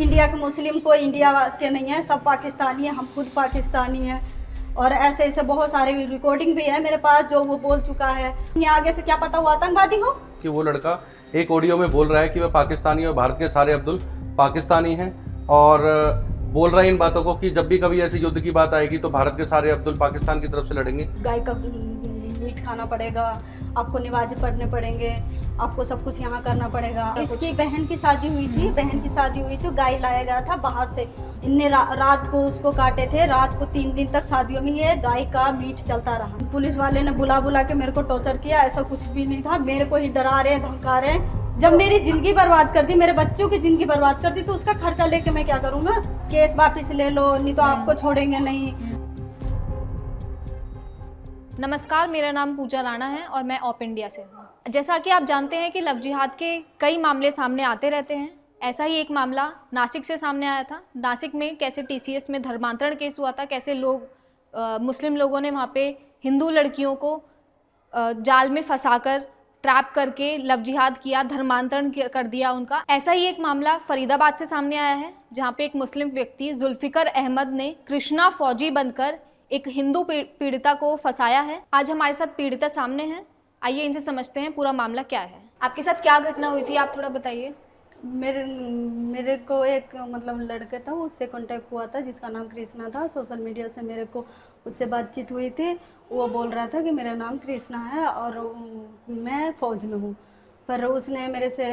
India के मुस्लिम कोई India के नहीं है, सब पाकिस्तानी है, हम खुद पाकिस्तानी हैं। और ऐसे ऐसे बहुत सारे रिकॉर्डिंग भी है मेरे पास जो वो बोल चुका है। ये आगे से क्या पता वो आतंकवादी हो। कि वो लड़का एक ऑडियो में बोल रहा है कि वह पाकिस्तानी और भारत के सारे अब्दुल पाकिस्तानी हैं, और बोल रहा है इन बातों को कि जब भी कभी ऐसी युद्ध की बात आएगी तो भारत के सारे अब्दुल पाकिस्तान की तरफ से लड़ेंगे। गाय का मीट खाना पड़ेगा, आपको नमाज पढ़ने पड़ेंगे, आपको सब कुछ यहाँ करना पड़ेगा। इसकी बहन की शादी हुई थी, गाय लाया गया था बाहर से। इनने रात को उसको काटे थे, रात को 3 दिन तक शादियों में ये गाय का मीट चलता रहा। पुलिस वाले ने बुला बुला के मेरे को टॉर्चर किया, ऐसा कुछ भी नहीं था। मेरे को ही डरा रहे हैं, धमका रहे हैं। जब मेरी जिंदगी बर्बाद कर दी, मेरे बच्चों की जिंदगी बर्बाद कर दी, तो उसका खर्चा लेके मैं क्या करूँगा। केस वापिस ले लो, नहीं तो आपको छोड़ेंगे नहीं। नमस्कार, मेरा नाम पूजा राणा है और मैं ऑप इंडिया से हूँ। जैसा कि आप जानते हैं कि लव जिहाद के कई मामले सामने आते रहते हैं। ऐसा ही एक मामला नासिक से सामने आया था। नासिक में कैसे टीसीएस में धर्मांतरण केस हुआ था, कैसे मुस्लिम लोगों ने वहाँ पे हिंदू लड़कियों को जाल में फंसाकर ट्रैप करके लव जिहाद किया, धर्मांतरण कर दिया उनका। ऐसा ही एक मामला फरीदाबाद से सामने आया है, जहाँ पे एक मुस्लिम व्यक्ति जुल्फिकर अहमद ने कृष्णा फौजी बनकर एक हिंदू पीड़िता को फंसाया है। आज हमारे साथ पीड़िता सामने है, आइए इनसे समझते हैं पूरा मामला क्या है। आपके साथ क्या घटना हुई थी, आप थोड़ा बताइए। मेरे को एक मतलब लड़का था, उससे कांटेक्ट हुआ था जिसका नाम कृष्णा था। सोशल मीडिया से मेरे को उससे बातचीत हुई थी। वो बोल रहा था कि मेरा नाम कृष्णा है और मैं फ़ौज में हूँ। पर उसने मेरे से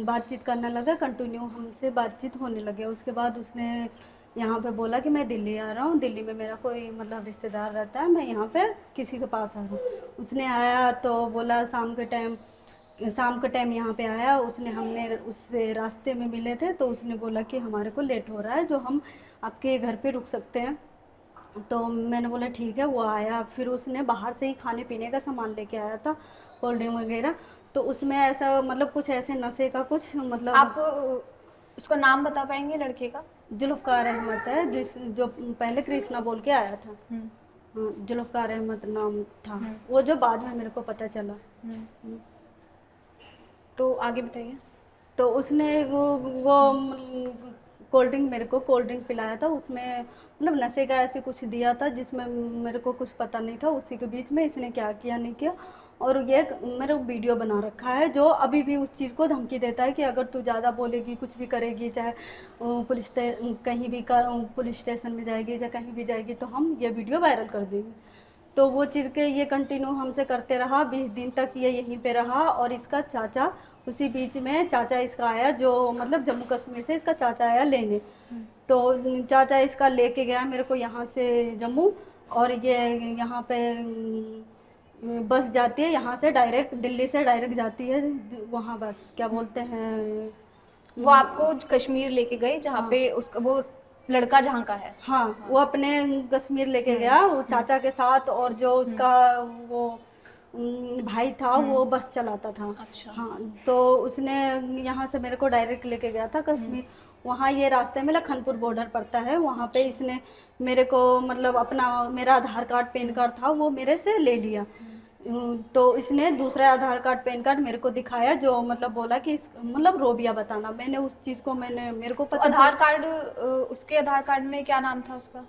बातचीत करने लगा, कंटिन्यू हमसे बातचीत होने लगे। उसके बाद उसने यहाँ पे बोला कि मैं दिल्ली आ रहा हूँ, दिल्ली में मेरा कोई मतलब रिश्तेदार रहता है, मैं यहाँ पे किसी के पास आ रहा हूँ। उसने आया तो बोला शाम के टाइम यहाँ पे आया। हमने उससे रास्ते में मिले थे, तो उसने बोला कि हमारे को लेट हो रहा है, जो हम आपके घर पे रुक सकते हैं। तो मैंने बोला ठीक है। वो आया, फिर उसने बाहर से ही खाने पीने का सामान लेके आया था, कोल्ड ड्रिंक वगैरह। तो उसमें ऐसा मतलब कुछ ऐसे नशे का कुछ मतलब। आप उसका नाम बता पाएंगे लड़के का? जुल्फकार अहमद है, जो पहले कृष्णा बोल के आया था। हाँ, जुल्फकार अहमद नाम था वो, जो बाद में मेरे को पता चला। तो आगे बताइए। तो उसने वो कोल्ड ड्रिंक मेरे को कोल्ड ड्रिंक पिलाया था। उसमें मतलब नशे का ऐसे कुछ दिया था जिसमें मेरे को कुछ पता नहीं था। उसी के बीच में इसने क्या किया नहीं किया। और ये मेरे वीडियो बना रखा है, जो अभी भी उस चीज़ को धमकी देता है कि अगर तू ज़्यादा बोलेगी, कुछ भी करेगी, चाहे पुलिस स्टेशन में जाएगी या कहीं भी जाएगी, तो हम ये वीडियो वायरल कर देंगे। तो वो चीज़ के ये कंटिन्यू हमसे करते रहा। 20 दिन तक ये यहीं पे रहा। और इसका चाचा उसी बीच में चाचा इसका आया, जो मतलब जम्मू कश्मीर से इसका चाचा आया लेने। तो चाचा इसका लेके गया मेरे को यहाँ से जम्मू, और ये यहाँ पे बस जाती है यहाँ से डायरेक्ट, दिल्ली से डायरेक्ट जाती है वहाँ। बस क्या बोलते हैं, वो आपको कश्मीर लेके गए जहाँ पे उसका वो लड़का जहाँ का है? हाँ, वो अपने कश्मीर लेके गया वो चाचा के साथ। और जो उसका वो भाई था वो बस चलाता था। अच्छा। हाँ, तो उसने यहाँ से मेरे को डायरेक्ट लेके गया था कश्मीर। वहाँ ये रास्ते में लखनपुर बॉर्डर पड़ता है, वहाँ पे इसने मेरे को मतलब अपना मेरा आधार कार्ड पैन कार्ड था वो मेरे से ले लिया। तो इसने दूसरा आधार कार्ड पैन कार्ड मेरे को दिखाया, जो मतलब बोला कि मतलब रोबिया बताना। मैंने उस चीज़ को मेरे को पता। आधार कार्ड, उसके आधार कार्ड में क्या नाम था उसका?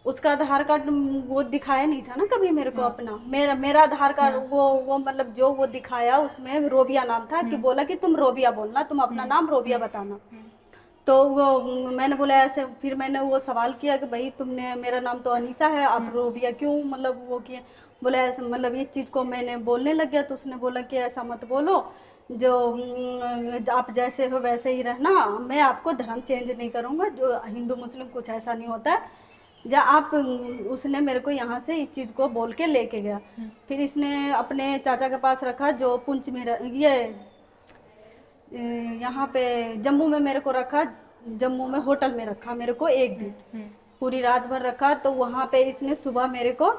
उसका आधार कार्ड वो दिखाया नहीं था ना कभी मेरे को अपना। मेरा आधार कार्ड वो मतलब जो वो दिखाया उसमें रोबिया नाम था, कि बोला कि तुम रोबिया बोलना, तुम अपना नाम रोबिया बताना। तो वो मैंने बोला ऐसे। फिर मैंने वो सवाल किया कि भाई तुमने, मेरा नाम तो अनीसा है, आप रोबिया क्यों मतलब वो किए। बोला ऐसे मतलब इस चीज़ को मैंने बोलने लग गया। तो उसने बोला कि ऐसा मत बोलो, जो आप जैसे हो वैसे ही रहना, मैं आपको धर्म चेंज नहीं करूँगा, जो हिंदू मुस्लिम कुछ ऐसा नहीं होता है। या आप उसने मेरे को यहाँ से इस चीज़ को बोल के लेके गया। फिर इसने अपने चाचा के पास रखा, जो पुंछ में यहाँ पे जम्मू में मेरे को रखा। जम्मू में होटल में रखा मेरे को 1 दिन, पूरी रात भर रखा। तो वहाँ पे इसने सुबह मेरे को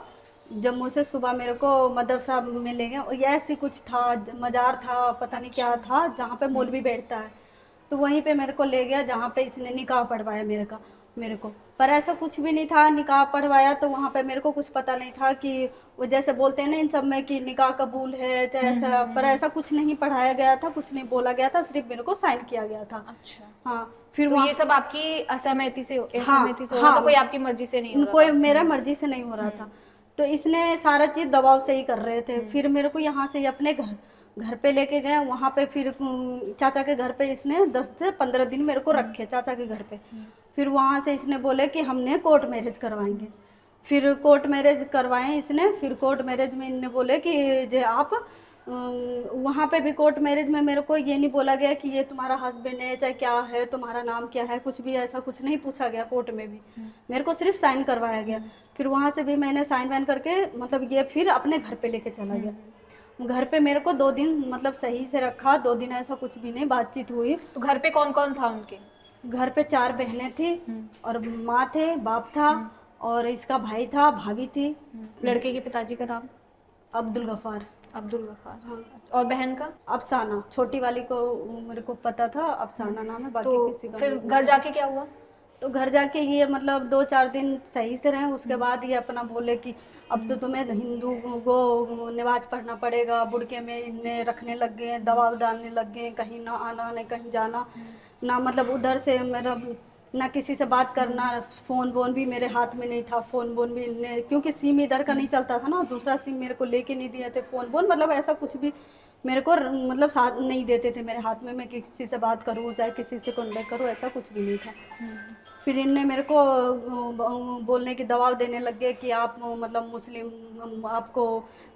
जम्मू से सुबह मेरे को मदरसा में ले गया। और ये ऐसी कुछ था, मज़ार था, पता नहीं क्या था, जहाँ पे मौलवी बैठता है। तो वहीं पे मेरे को ले गया, जहाँ पे इसने निकाह पढ़वाया मेरे का। मेरे को। पर ऐसा कुछ भी नहीं था, निकाह पढ़वाया तो वहाँ पे मेरे को कुछ पता नहीं था कि वो जैसे बोलते हैं ना इन सब में कि निकाह कबूल है तो ऐसा, पर ऐसा कुछ नहीं पढ़ाया गया था, कुछ नहीं बोला गया था, सिर्फ मेरे को साइन किया गया था। अच्छा, हाँ फिर तो वहाँ ये सब आपकी असहमति से हो रहा था, कोई आपकी मर्जी से नहीं हो रहा कोई था? मेरा मर्जी से नहीं हो रहा था। तो इसने सारा चीज़ दबाव से ही कर रहे थे। फिर मेरे को यहाँ से अपने घर पे लेके गए, वहाँ पे फिर चाचा के घर पे इसने 10 से 15 दिन मेरे को रखे चाचा के घर पे। फिर वहाँ से इसने बोले कि हमने कोर्ट मैरिज करवाएंगे। फिर कोर्ट मैरिज करवाएं इसने। फिर कोर्ट मैरिज में इनने बोले कि जे आप वहाँ पे भी कोर्ट मैरिज में मेरे को ये नहीं बोला गया कि ये तुम्हारा हस्बैंड है चाहे क्या है, तुम्हारा नाम क्या है, कुछ भी ऐसा कुछ नहीं पूछा गया कोर्ट में भी। मेरे को सिर्फ साइन करवाया गया। फिर वहाँ से भी मैंने साइन वाइन करके मतलब ये फिर अपने घर पे लेके चला गया। घर पे मेरे को 2 दिन मतलब सही से रखा, 2 दिन ऐसा कुछ भी नहीं बातचीत हुई। तो घर पे कौन कौन था उनके? घर पे 4 बहनें थी और माँ थे, बाप था और इसका भाई था, भाभी थी। लड़के के पिताजी का नाम? अब्दुल गफ्फार। अब्दुल गफ्फार। हाँ। और बहन का? अफसाना। छोटी वाली को मेरे को पता था अफसाना नाम है, बाकी तो किसी का फिर नहीं। घर जाके क्या हुआ? तो घर जाके ये मतलब 2-4 दिन सही से रहे, उसके बाद ये अपना बोले कि अब तो तुम्हें हिंदू को नमाज पढ़ना पड़ेगा, बुड़के में इन्हें रखने लग गए, दबाव डालने लग गए, कहीं ना आना न कहीं जाना ना, मतलब उधर से मेरा ना किसी से बात करना, फ़ोन वोन भी मेरे हाथ में नहीं था, फ़ोन वोन भी इनने, क्योंकि सिम इधर का नहीं चलता था ना, दूसरा सिम मेरे को लेके नहीं दिए थे, फ़ोन वोन मतलब ऐसा कुछ भी मेरे को मतलब साथ नहीं देते थे मेरे हाथ में, मैं किसी से बात करूँ चाहे किसी से कॉन्टेक्ट करूँ, ऐसा कुछ भी नहीं था। फिर इनने मेरे को बोलने की दबाव देने लग गए कि आप मतलब मुस्लिम, आपको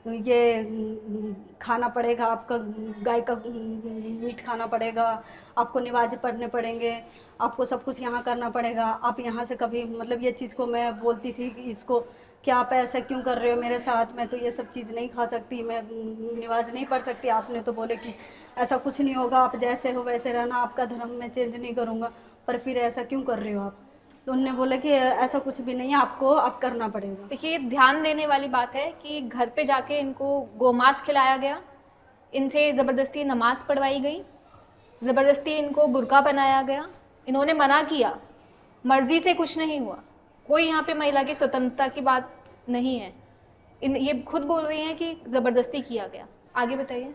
ये खाना पड़ेगा, आपका गाय का मीट खाना पड़ेगा, आपको नमाज पढ़ने पड़ेंगे, आपको सब कुछ यहाँ करना पड़ेगा, आप यहाँ से कभी मतलब ये चीज़ को मैं बोलती थी कि इसको कि आप ऐसा क्यों कर रहे हो मेरे साथ, मैं तो ये सब चीज़ नहीं खा सकती, मैं नमाज नहीं पढ़ सकती। आपने तो बोले कि ऐसा कुछ नहीं होगा, आप जैसे हो वैसे रहना, आपका धर्म मैं चेंज नहीं करूँगा, पर फिर ऐसा क्यों कर रहे हो आप? तो उन्होंने बोला कि ऐसा कुछ भी नहीं है, आपको अब करना पड़ेगा। देखिए, ध्यान देने वाली बात है कि घर पे जाके इनको गोमांस खिलाया गया, इनसे ज़बरदस्ती नमाज पढ़वाई गई, ज़बरदस्ती इनको बुर्का पहनाया गया, इन्होंने मना किया, मर्ज़ी से कुछ नहीं हुआ, कोई यहाँ पे महिला की स्वतंत्रता की बात नहीं है। ये खुद बोल रही हैं कि ज़बरदस्ती किया गया। आगे बताइए।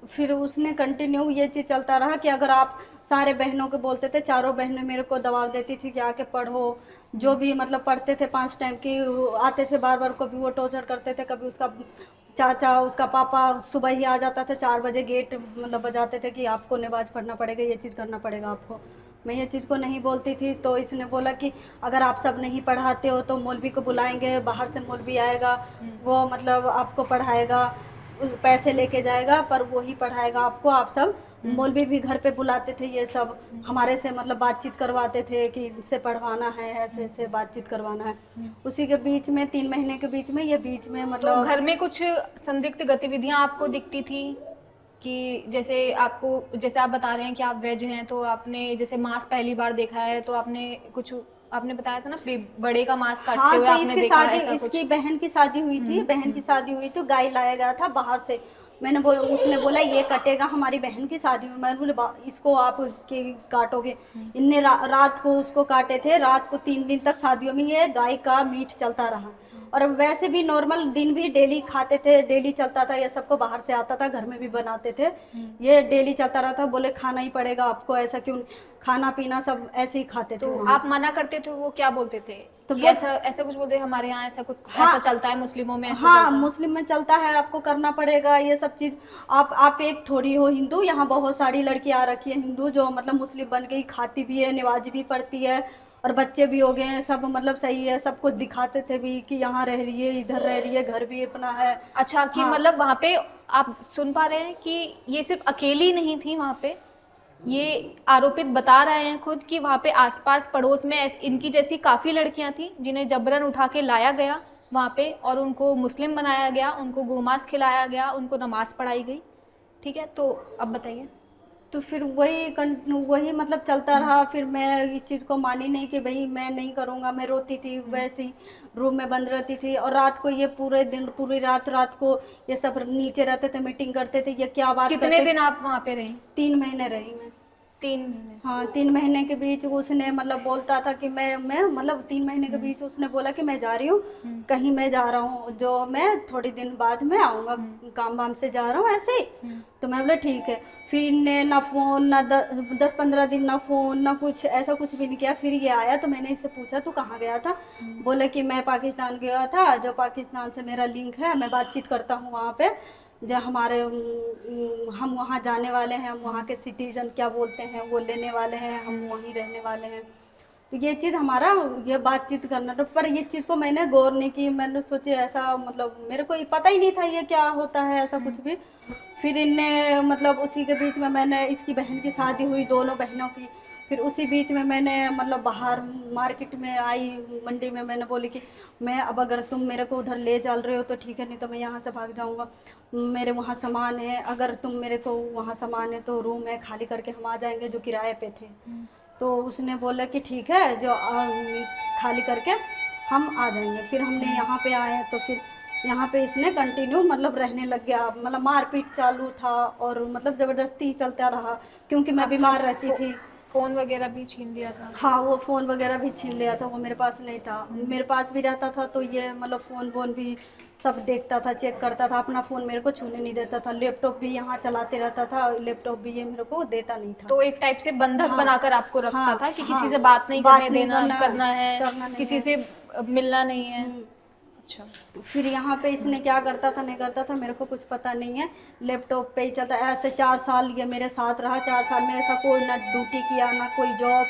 फिर उसने कंटिन्यू ये चीज़ चलता रहा कि अगर आप सारे बहनों को बोलते थे, चारों बहनें मेरे को दबाव देती थी कि आके पढ़ो, जो भी मतलब पढ़ते थे 5 टाइम की आते थे बार बार, कभी वो टॉर्चर करते थे, कभी उसका चाचा उसका पापा सुबह ही आ जाता था 4 बजे, गेट मतलब बजाते थे कि आपको नमाज पढ़ना पड़ेगा, ये चीज़ करना पड़ेगा आपको। मैं ये चीज़ को नहीं बोलती थी, तो इसने बोला कि अगर आप सब नहीं पढ़ाते हो तो मौलवी को बुलाएंगे, बाहर से मौलवी आएगा, वो मतलब आपको पढ़ाएगा, पैसे लेके जाएगा पर वो ही पढ़ाएगा आपको, आप सब मौलवी भी घर पे बुलाते थे, ये सब हमारे से मतलब बातचीत करवाते थे कि इनसे पढ़वाना है, ऐसे ऐसे बातचीत करवाना है। उसी के बीच में 3 महीने के बीच में ये बीच में तो मतलब घर में कुछ संदिग्ध गतिविधियाँ आपको दिखती थी कि जैसे आप बता रहे हैं कि आप वेज हैं, तो आपने जैसे मांस पहली बार देखा है, तो आपने बताया था ना बड़े का मांस काटते हाँ, हुए तो आपने इसकी देखा शादी, ऐसा कुछ? इसकी बहन की शादी हुई थी, बहन की शादी हुई तो गाय लाया गया था बाहर से। मैंने बोला, उसने बोला ये कटेगा, हमारी बहन की शादी हुई। मैंने बोले इसको आप के काटोगे? इनने रात को उसको काटे थे, रात को 3 दिन तक शादियों में ये गाय का मीट चलता रहा। और वैसे भी नॉर्मल दिन भी डेली खाते थे, डेली चलता था, ये सबको बाहर से आता था, घर में भी बनाते थे, ये डेली चलता रहा था। बोले खाना ही पड़ेगा आपको, ऐसा क्यों, खाना पीना सब ऐसे ही खाते थे। तो वहाँ आप मना करते थे, वो क्या बोलते थे? तो कि वो- ऐसा कुछ बोलते, हमारे यहाँ ऐसा कुछ हाँ, ऐसा चलता है, मुस्लिमों में ऐसा हाँ चलता है। मुस्लिम में चलता है, आपको करना पड़ेगा ये सब चीज़। आप एक थोड़ी हो हिंदू, यहाँ बहुत सारी लड़कियाँ आ रखी है हिंदू जो मतलब मुस्लिम बन गई, खाती भी है, नमाज भी पढ़ती है और बच्चे भी हो गए हैं, सब मतलब सही है, सब कुछ दिखाते थे भी कि यहाँ रह रही है, इधर रह रही है, घर भी अपना है। अच्छा, कि हाँ। मतलब वहाँ पे आप सुन पा रहे हैं कि ये सिर्फ अकेली नहीं थी वहाँ पे, ये आरोपित बता रहे हैं खुद कि वहाँ पे आसपास पड़ोस में इनकी जैसी काफ़ी लड़कियाँ थी जिन्हें जबरन उठा के लाया गया वहाँ पे और उनको मुस्लिम बनाया गया, उनको गोमांस खिलाया गया, उनको नमाज़ पढ़ाई गई। ठीक है, तो अब बताइए। तो फिर वही मतलब चलता रहा। फिर मैं इस चीज़ को मानी नहीं कि भाई मैं नहीं करूँगा, मैं रोती थी, वैसे ही रूम में बंद रहती थी। और रात को ये पूरे दिन पूरी रात को ये सब नीचे रहते थे, मीटिंग करते थे, ये क्या बात कितने दिन आप वहाँ पे रहीं? 3 महीने रही मैं। 3 महीने। हाँ 3 महीने के बीच उसने मतलब बोलता था कि मैं मतलब 3 महीने के बीच उसने बोला कि मैं जा रही हूँ, कहीं मैं जा रहा हूँ, जो मैं थोड़ी दिन बाद में आऊँगा, काम वाम से जा रहा हूँ ऐसे ही। तो मैं बोला ठीक है। फिर इनने ना फ़ोन ना 10-15 दिन ना फ़ोन ना कुछ, ऐसा कुछ भी नहीं किया। फिर ये आया तो मैंने इससे पूछा तू कहाँ गया था? बोले कि मैं पाकिस्तान गया था, जो पाकिस्तान से मेरा लिंक है, मैं बातचीत करता हूँ वहाँ पे, जो हमारे हम वहाँ जाने वाले हैं, हम वहाँ के सिटीजन क्या बोलते हैं वो लेने वाले हैं, हम वहीं रहने वाले हैं। तो ये चीज़ हमारा ये बातचीत करना था, पर ये चीज़ को मैंने गौर नहीं की। मैंने सोचे ऐसा मतलब मेरे को पता ही नहीं था ये क्या होता है ऐसा कुछ भी। फिर इनने मतलब उसी के बीच में मैंने इसकी बहन की शादी हुई, दोनों बहनों की। फिर उसी बीच में मैंने मतलब बाहर मार्केट में आई, मंडी में, मैंने बोली कि मैं अब अगर तुम मेरे को उधर ले चल रहे हो तो ठीक है, नहीं तो मैं यहाँ से भाग जाऊँगा। मेरे वहाँ सामान है, अगर तुम मेरे को वहाँ सामान है तो रूम है, खाली करके हम आ जाएंगे, जो किराए पे थे। तो उसने बोला कि ठीक है, जो खाली करके हम आ जाएंगे। फिर हमने यहाँ पे आए तो फिर यहाँ पे इसने कंटिन्यू मतलब रहने लग गया, मतलब मारपीट चालू था और मतलब ज़बरदस्ती चलता रहा, क्योंकि मैं बीमार रहती थी। फ़ोन वगैरह भी छीन लिया था? हाँ वो फ़ोन वगैरह भी छीन लिया था, वो मेरे पास नहीं था। मेरे पास भी रहता था तो ये मतलब फ़ोन वोन भी सब देखता था, चेक करता था। अपना फ़ोन मेरे को छूने नहीं देता था। लैपटॉप भी यहाँ चलाते रहता था, लैपटॉप भी ये मेरे को देता नहीं था। तो एक टाइप से बंधक हाँ, बनाकर आपको रखता हाँ, था कि हाँ, किसी से बात नहीं बात करने नहीं देना, करना है, नहीं किसी है। से मिलना नहीं है। अच्छा। फिर यहाँ पे इसने क्या करता था नहीं करता था मेरे को कुछ पता नहीं है। लैपटॉप पे ही चलता ऐसे 4 साल ये मेरे साथ रहा। 4 साल में ऐसा कोई ना ड्यूटी किया ना कोई जॉब,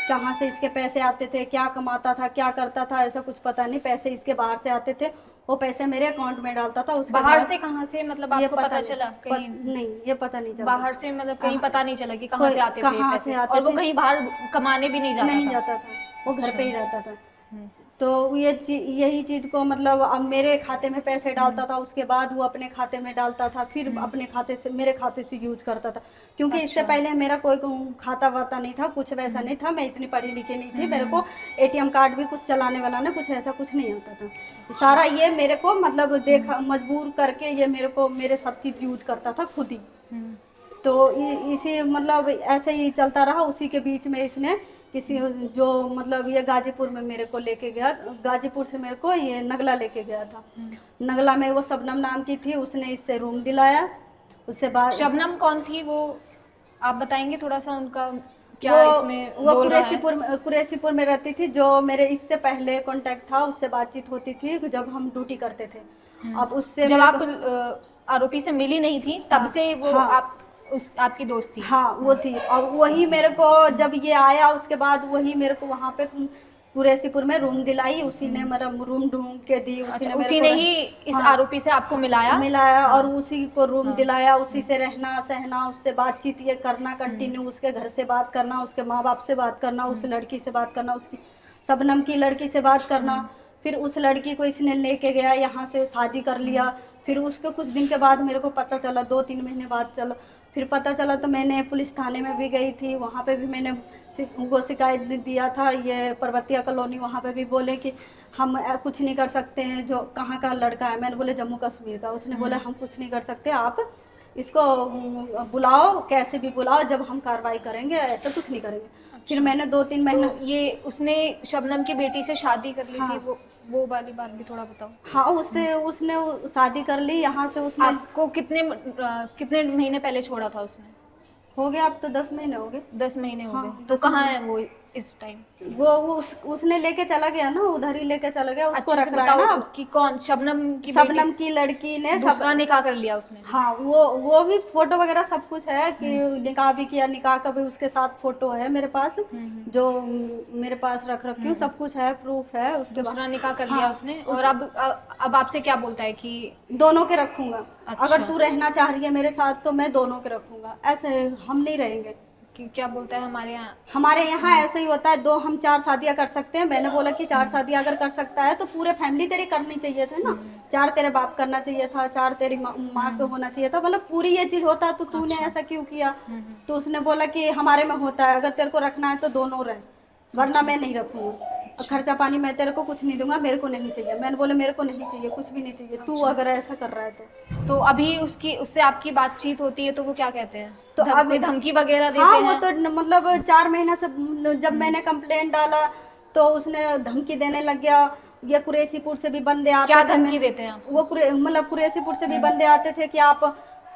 कहाँ से इसके पैसे आते थे, क्या कमाता था, क्या करता था, ऐसा कुछ पता नहीं। पैसे इसके बाहर से आते थे, वो पैसे मेरे अकाउंट में डालता था। उसके बाहर बाद से कहाँ से, मतलब ये आपको पता नहीं, चला कहीं? नहीं ये पता नहीं चला। बाहर से मतलब कहीं पता नहीं चला कि कहाँ कोई से आते थे कहाँ पैसे? से आते और वो थे? कहीं बाहर कमाने भी नहीं जाता नहीं था? जाता था, वो घर पे ही रहता था। हम्म। तो यही चीज़ को मतलब अब मेरे खाते में पैसे डालता था, उसके बाद वो अपने खाते में डालता था, फिर अपने खाते से मेरे खाते से यूज करता था। क्योंकि इससे पहले मेरा कोई खाता वाता नहीं था, कुछ वैसा नहीं था। मैं इतनी पढ़ी लिखी नहीं थी, मेरे को एटीएम कार्ड भी कुछ चलाने वाला ना कुछ ऐसा कुछ नहीं आता था। सारा ये मेरे को मतलब देखा मजबूर करके ये मेरे को मेरे सब चीज़ यूज करता था खुद ही। तो इसी मतलब ऐसे ही चलता रहा। उसी के बीच में इसने किसी जो मतलब ये गाजीपुर में मेरे को लेके गया, गाजीपुर से मेरे को ये नगला लेके गया था। नगला में वो शबनम नाम की थी, उसने इससे रूम दिलाया। उससे बाद शबनम कौन थी वो, आप बताएंगे थोड़ा सा उनका क्या इसमें वो रोल रहा है? कुरैशीपुर में रहती थी। जो मेरे इससे पहले कांटेक्ट था, उससे बातचीत होती थी जब हम ड्यूटी करते थे। अब उससे जब आप आरोपी से मिली नहीं थी तब से वो आप आपकी दोस्त थी? हाँ वो थी। और वही मेरे को जब ये आया उसके बाद वही मेरे को वहाँ पे कुरैशीपुर में रूम दिलाई। उसी ने मेरा रूम ढूंढ के दी, उसी ने ही इस आरोपी से आपको मिलाया और उसी को रूम दिलाया। उसी से रहना सहना, उससे बातचीत ये करना कंटिन्यू, उसके घर से बात करना, उसके माँ बाप से बात करना, उस लड़की से बात करना, उसकी शबनम की लड़की से बात करना। फिर उस लड़की को इसने लेके गया, यहाँ से शादी कर लिया। फिर उसके कुछ दिन के बाद मेरे को पता चला, 2-3 महीने बाद चला, फिर पता चला तो मैंने पुलिस थाने में भी गई थी। वहाँ पे भी मैंने वो शिकायत दिया था, ये पर्वतिया कॉलोनी। वहाँ पे भी बोले कि हम कुछ नहीं कर सकते हैं, जो कहाँ का लड़का है। मैंने बोले जम्मू कश्मीर का। उसने बोला हम कुछ नहीं कर सकते, आप इसको बुलाओ, कैसे भी बुलाओ, जब हम कार्रवाई करेंगे, ऐसा कुछ नहीं करेंगे। फिर मैंने 2-3 महीने तो ये उसने शबनम की बेटी से शादी कर ली थी, वो वाली बात भी थोड़ा बताओ। हाँ उससे उसने शादी कर ली। यहाँ से उसने आपको कितने महीने पहले छोड़ा था उसने? हो गया अब तो 10 महीने हो गए। 10 महीने हो हाँ, गए। तो कहाँ है वो इस टाइम? वो उसने लेके चला गया ना, उधर ही लेके चला गया। उसको अच्छे रख से रहा है ना। बताओ कि कौन शबनम की शबनम की लड़की ने दूसरा निकाह कर लिया उसने? हाँ वो भी फोटो वगैरह सब कुछ है कि निकाह भी किया, निकाह का भी उसके साथ फोटो है मेरे पास, जो मेरे पास रख रखी हूँ, सब कुछ है, प्रूफ है। उसके दूसरा बाद निकाह कर लिया उसने। और अब आपसे क्या बोलता है कि दोनों के रखूंगा। अच्छा। अगर तू रहना चाह रही है मेरे साथ तो मैं दोनों के रखूंगा, ऐसे हम नहीं रहेंगे। क्या बोलता है हमारे यहाँ ऐसे ही होता है, हम 4 शादियां कर सकते हैं। मैंने बोला कि 4 शादियां अगर कर सकता है तो पूरे फैमिली तेरी करनी चाहिए थे ना। 4 तेरे बाप करना चाहिए था, 4 तेरी माँ को होना चाहिए था, मतलब पूरी ये चीज होता तो तूने ऐसा क्यों किया? तो उसने बोला कि हमारे में होता है, अगर तेरे को रखना है तो दोनों रहे, वरना मैं नहीं रखूंगा। खर्चा पानी मैं तेरे को कुछ नहीं दूंगा, मेरे को नहीं चाहिए। मैंने बोला मेरे को नहीं चाहिए, कुछ भी नहीं चाहिए, तू अगर ऐसा कर रहा है तो अभी उससे आपकी बातचीत होती है तो वो क्या कहते हैं? तो अब कोई धमकी वगैरह देते हाँ, हैं? वो तो मतलब 4 महीना से जब मैंने कंप्लेंट डाला तो उसने धमकी देने लग गया। ये कुरैशीपुर से भी बंदे आते क्या थे। धमकी देते हैं आप? वो मतलब कुरैशीपुर से भी बंदे आते थे कि आप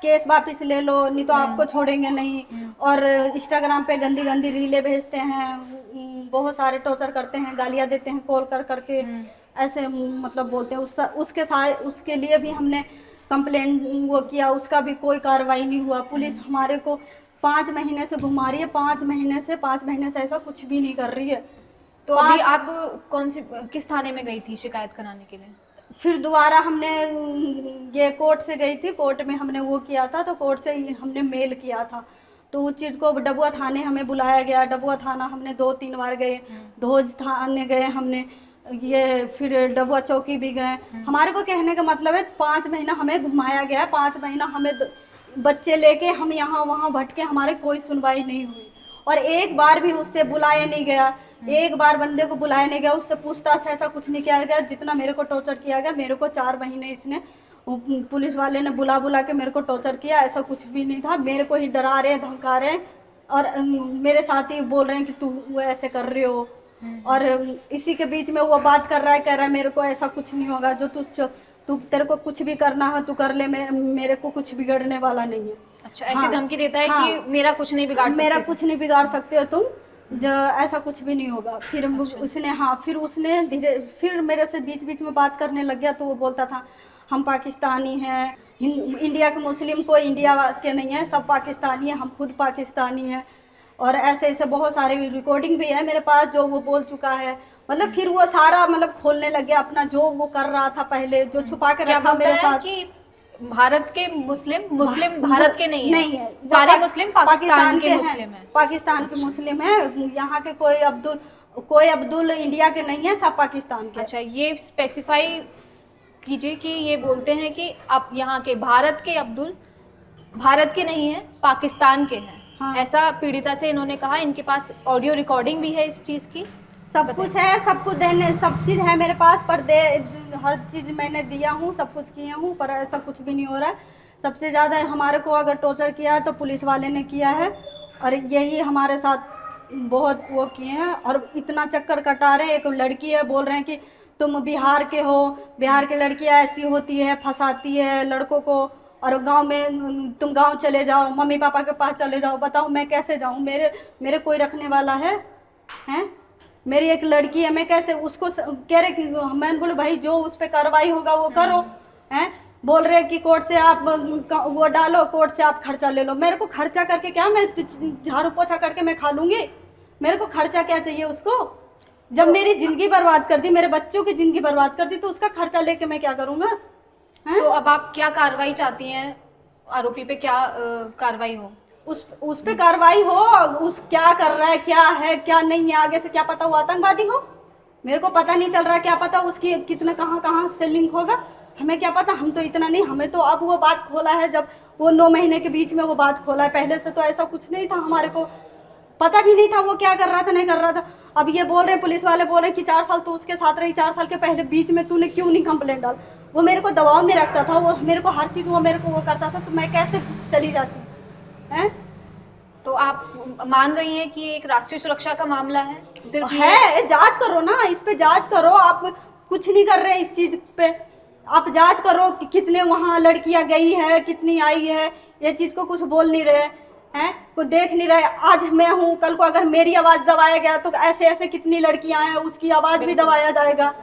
केस वापस ले लो, नहीं तो आपको छोड़ेंगे नहीं। और इंस्टाग्राम पे गंदी गंदी रीलें भेजते हैं, बहुत सारे टॉर्चर करते हैं, गालियां देते हैं कॉल कर करके, ऐसे मतलब बोलते हैं। उसके लिए भी हमने कंप्लेंट वो किया, उसका भी कोई कार्रवाई नहीं हुआ। पुलिस हमारे को 5 महीने से घुमा रही है, 5 महीने से ऐसा कुछ भी नहीं कर रही है। तो अभी आप किस थाने में गई थी शिकायत कराने के लिए? फिर दोबारा हमने ये कोर्ट से गई थी, कोर्ट में हमने वो किया था, तो कोर्ट से हमने मेल किया था। तो उस चीज़ को डबुआ थाने हमें बुलाया गया। डबुआ थाना हमने 2-3 बार गए, धोज थाने गए हमने, ये फिर डबुआ चौकी भी गए। हमारे को कहने का मतलब है 5 महीना हमें घुमाया गया, 5 महीना हमें बच्चे लेके हम यहाँ वहाँ भटके, हमारे कोई सुनवाई नहीं हुई। और एक बार भी उससे बुलाया नहीं गया, एक बार बंदे को बुलाया नहीं गया, उससे पूछताछ ऐसा कुछ नहीं किया गया। जितना मेरे को टॉर्चर किया गया, मेरे को 4 महीने इसने पुलिस वाले ने बुला के मेरे को टॉर्चर किया, ऐसा कुछ भी नहीं था। मेरे को ही डरा रहे, धमका रहे, और मेरे साथ ही बोल रहे हैं कि तू वो ऐसे कर रहे हो। और इसी के बीच में वो बात कर रहा है, कह रहा है मेरे को ऐसा कुछ नहीं होगा, जो तू तेरे को कुछ भी करना है तू कर ले, मेरे को कुछ बिगड़ने वाला नहीं है। अच्छा, ऐसी धमकी देता है कि मेरा कुछ नहीं बिगाड़ सकते, मेरा कुछ नहीं बिगाड़ सकते हो तुम, ऐसा कुछ भी नहीं होगा। फिर उसने फिर मेरे से बीच बीच में बात करने लग गया। तो वो बोलता था हम पाकिस्तानी हैं, इंडिया के मुस्लिम कोई इंडिया के नहीं है, सब पाकिस्तानी है, हम खुद पाकिस्तानी हैं। और ऐसे ऐसे बहुत सारे रिकॉर्डिंग भी है मेरे पास जो वो बोल चुका है। मतलब फिर वो सारा मतलब खोलने लग गया अपना, जो वो कर रहा था पहले, जो छुपा के रखा मेरे साथ। कि भारत के मुस्लिम भारत के नहीं है, सारे मुस्लिम पाकिस्तान के मुस्लिम हैं। पाकिस्तान के मुस्लिम है, यहाँ के कोई अब्दुल इंडिया के नहीं है, सब पाकिस्तान के। अच्छा, ये स्पेसिफाई कीजिए कि ये बोलते हैं कि आप यहाँ के भारत के अब्दुल भारत के नहीं है, पाकिस्तान के हैं। हाँ। ऐसा पीड़िता से इन्होंने कहा। इनके पास ऑडियो रिकॉर्डिंग भी है इस चीज़ की, सब कुछ है, सब कुछ देने, सब चीज़ है मेरे पास, पर हर चीज़ मैंने दिया हूँ, सब कुछ किया हूँ, पर ऐसा कुछ भी नहीं हो रहा है। सबसे ज़्यादा हमारे को अगर टॉर्चर किया है तो पुलिस वाले ने किया है, और यही हमारे साथ बहुत वो किए हैं। और इतना चक्कर कटा रहे हैं। एक लड़की है, बोल रहे हैं कि तुम बिहार के हो, बिहार की लड़कियाँ ऐसी होती है, फंसाती है लड़कों को, और गांव में तुम गांव चले जाओ, मम्मी पापा के पास चले जाओ। बताओ मैं कैसे जाऊं? मेरे कोई रखने वाला है? मेरी एक लड़की है, मैं कैसे उसको कह रहे कि मैंने बोले भाई जो उस पर कार्रवाई होगा वो करो। बोल रहे कि कोर्ट से आप वो डालो, कोर्ट से आप खर्चा ले लो। मेरे को खर्चा करके क्या, मैं झाड़ू पोछा करके मैं खा लूँगी? मेरे को खर्चा क्या चाहिए उसको? जब मेरी ज़िंदगी बर्बाद कर दी, मेरे बच्चों की ज़िंदगी बर्बाद कर दी, तो उसका खर्चा लेके मैं क्या करूँ मैं? तो अब आप क्या कार्रवाई चाहती हैं? आरोपी पे क्या कार्रवाई हो? उस पे कार्रवाई हो, उस क्या कर रहा है, क्या है क्या नहीं है, आगे से क्या पता वो आतंकवादी हो, मेरे को पता नहीं चल रहा। क्या पता उसकी कितना कहाँ से लिंक होगा, हमें क्या पता। हम तो इतना नहीं, हमें तो अब वो बात खोला है, जब वो 9 महीने के बीच में वो बात खोला है। पहले से तो ऐसा कुछ नहीं था, हमारे को पता भी नहीं था वो क्या कर रहा था, नहीं कर रहा था। अब ये बोल रहे हैं, पुलिस वाले बोल रहे हैं कि 4 साल तो उसके साथ रही, 4 साल के पहले बीच में तूने क्यों नहीं कंप्लेंट डाल? वो मेरे को दबाव में रखता था, वो मेरे को हर चीज़ वो मेरे को वो करता था, तो मैं कैसे चली जाती हैं? तो आप मान रही हैं कि एक राष्ट्रीय सुरक्षा का मामला है? सिर्फ है, जांच करो ना, इस पे जांच करो। आप कुछ नहीं कर रहे इस चीज़ पे, आप जांच करो कि कितने वहाँ लड़कियाँ गई है, कितनी आई है, ये चीज़ को कुछ बोल नहीं रहे हैं, कोई देख नहीं रहे। आज मैं हूँ, कल को अगर मेरी आवाज़ दबाया गया तो ऐसे ऐसे कितनी लड़कियाँ हैं, उसकी आवाज़ भी दबाया जाएगा।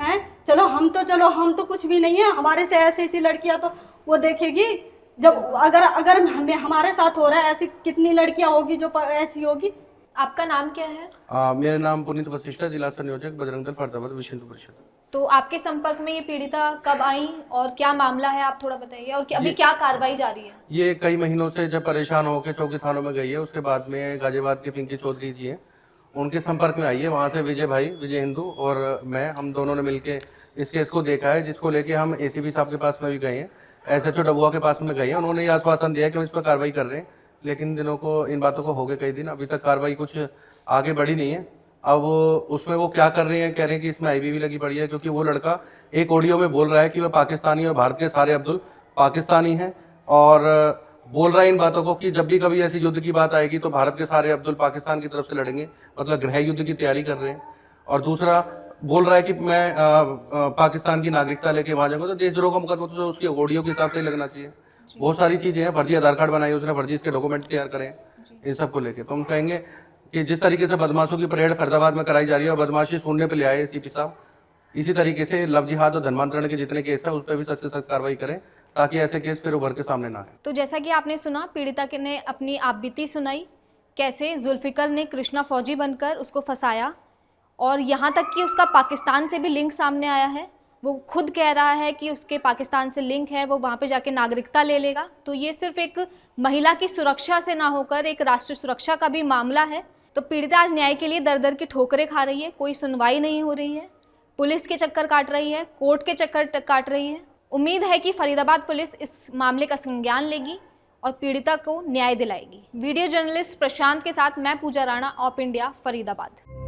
हैं, चलो हम तो कुछ भी नहीं है, हमारे से ऐसी लड़कियां तो वो देखेगी। जब अगर हमारे साथ हो रहा है, ऐसी कितनी लड़कियां होगी जो ऐसी होगी। आपका नाम क्या है? मेरा नाम पुनीत वशिष्ठा, जिला संयोजक बजरंग दल फरीदाबाद विश्व हिंदू परिषद। तो आपके संपर्क में ये पीड़िता कब आई और क्या मामला है, आप थोड़ा बताइए, और अभी क्या कार्रवाई जारी है? ये कई महीनों से जब परेशान होकर चौकी थानों में गई है, उसके बाद में गाजियाबाद के पिंकी चौधरी जी हैं, उनके संपर्क में आई है। वहाँ से विजय हिंदू और हम दोनों ने मिलके इस केस को देखा है, जिसको लेके हम एसीपी साहब के पास में भी गए हैं, SHO डबुआ के पास में गए हैं। उन्होंने ये आश्वासन दिया कि हम इस पर कार्रवाई कर रहे हैं, लेकिन इन बातों को हो गए कई दिन, अभी तक कार्रवाई कुछ आगे बढ़ी नहीं है। अब उसमें वो क्या कर रही हैं, कह रहे हैं कि इसमें आईबीवी लगी पड़ी है, क्योंकि वो लड़का एक ऑडियो में बोल रहा है कि वह पाकिस्तानी और भारत के सारे अब्दुल पाकिस्तानी हैं, और बोल रहा है इन बातों को कि जब भी कभी ऐसी युद्ध की बात आएगी तो भारत के सारे अब्दुल पाकिस्तान की तरफ से लड़ेंगे, मतलब गृह युद्ध की तैयारी कर रहे हैं। और दूसरा बोल रहा है कि मैं पाकिस्तान की नागरिकता लेके वहां जाऊंगा, तो देशद्रोह का मुकदमा तो उसकी ऑडियो के हिसाब से ही लगना चाहिए। बहुत सारी चीजें हैं, फर्जी आधार कार्ड बनाए उसने, फर्जी इसके डॉक्यूमेंट तैयार करें, इन सब को लेके तो हम कहेंगे कि जिस तरीके से बदमाशों की परेड फरीदाबाद में कराई जा रही है और बदमाशी सुनने पे ले आए सीपी साहब, इसी तरीके से लव जिहाद और धर्मांतरण के जितने केस है उस पर भी सख्त से सख्त कार्रवाई करें, ताकि ऐसे केस फिर उभर के सामने ना आए। तो जैसा कि आपने सुना, पीड़िता ने अपनी आपबीती सुनाई, कैसे जुल्फिकर ने कृष्णा फौजी बनकर उसको फंसाया, और यहाँ तक कि उसका पाकिस्तान से भी लिंक सामने आया है। वो खुद कह रहा है कि उसके पाकिस्तान से लिंक है, वो वहाँ पे जाके नागरिकता ले लेगा। तो ये सिर्फ एक महिला की सुरक्षा से ना होकर एक राष्ट्रीय सुरक्षा का भी मामला है। तो पीड़िता आज न्याय के लिए दर दर की ठोकरें खा रही है, कोई सुनवाई नहीं हो रही है, पुलिस के चक्कर काट रही है, कोर्ट के चक्कर काट रही है। उम्मीद है कि फरीदाबाद पुलिस इस मामले का संज्ञान लेगी और पीड़िता को न्याय दिलाएगी। वीडियो जर्नलिस्ट प्रशांत के साथ मैं पूजा राणा, ऑप इंडिया, फरीदाबाद।